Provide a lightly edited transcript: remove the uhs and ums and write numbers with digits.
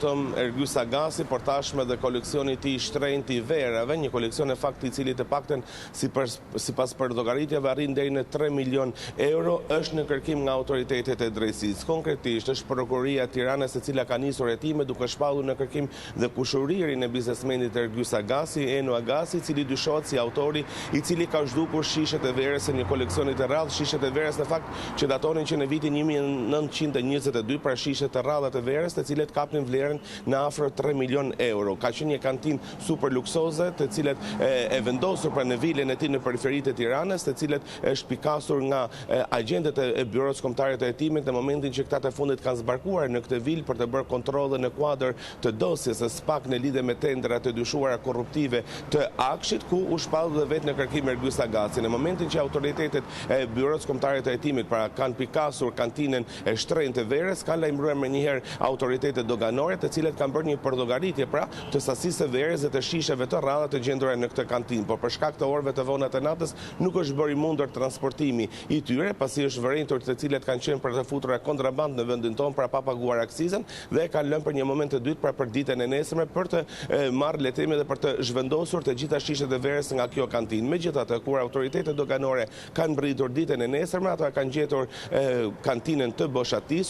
vetëm Ergysa Gasi, por tashme dhe koleksioni i shtrenjtë i verave, një koleksion e fakti i cili të paktën sipas për llogaritjeve arrin deri në 3 milion euro, është në kërkim nga autoritetet e drejtësisë. Konkretisht është Prokuroria e Tiranës e cila ka nisur hetime duke shpallur në kërkim dhe kushuririn e biznesmenit Ergysa Gasi, Eno Agasi, i cili dyshohet si autori i cili ka zhdukur shishet e verës e një koleksionit të rrallë, shishet e verës në fakt që datonin që në vitin 1922, pra shishet të rralla të verës, të cilet kapnin vlerën në afër 3 milion euro. Ka qenë një kantinë super luksoze, të cilet e vendosur pra në vilën e tij në periferitë e Tiranës, të cilet është pikasur nga agentët e Byros Kombëtare të Hetimit në momentin që këta të fundit kanë zbarkuar në këtë vilë për të bërë kontrolle në kuadër të dosjes së SPAK në lidhje me tendra të dyshuara korruptive të Akshit, ku u shpallë dhe vetë në kërkim Ergysa Gasi. Në momentin që autoritetet e Byros Kombëtare të Hetimit pra kanë pikasur kantinën e shtrenjtë të verës, kanë lajmëruar më njëherë autoritetet doganore, të cilet kanë bërë një përllogaritje pra të sasisë së verës dhe të shisheve të rralla të gjendura në këtë kantinë, por për shkak të orëve të vona të natës nuk është bërë i mundur transportimi i tyre, pasi është vërentur të cilet kanë qenë për të futura kontraband në vendin tonë pra pa paguar aksizën dhe kanë lënë për një moment të dytë pra për ditën e nesërme për të marrë letrime dhe për të zhvendosur të gjitha shishet e verës nga kjo kantinë. Megjithatë, kur autoritetet doganore kanë mbritur ditën e nesërme, ata kanë gjetur kantinën të boshatisur,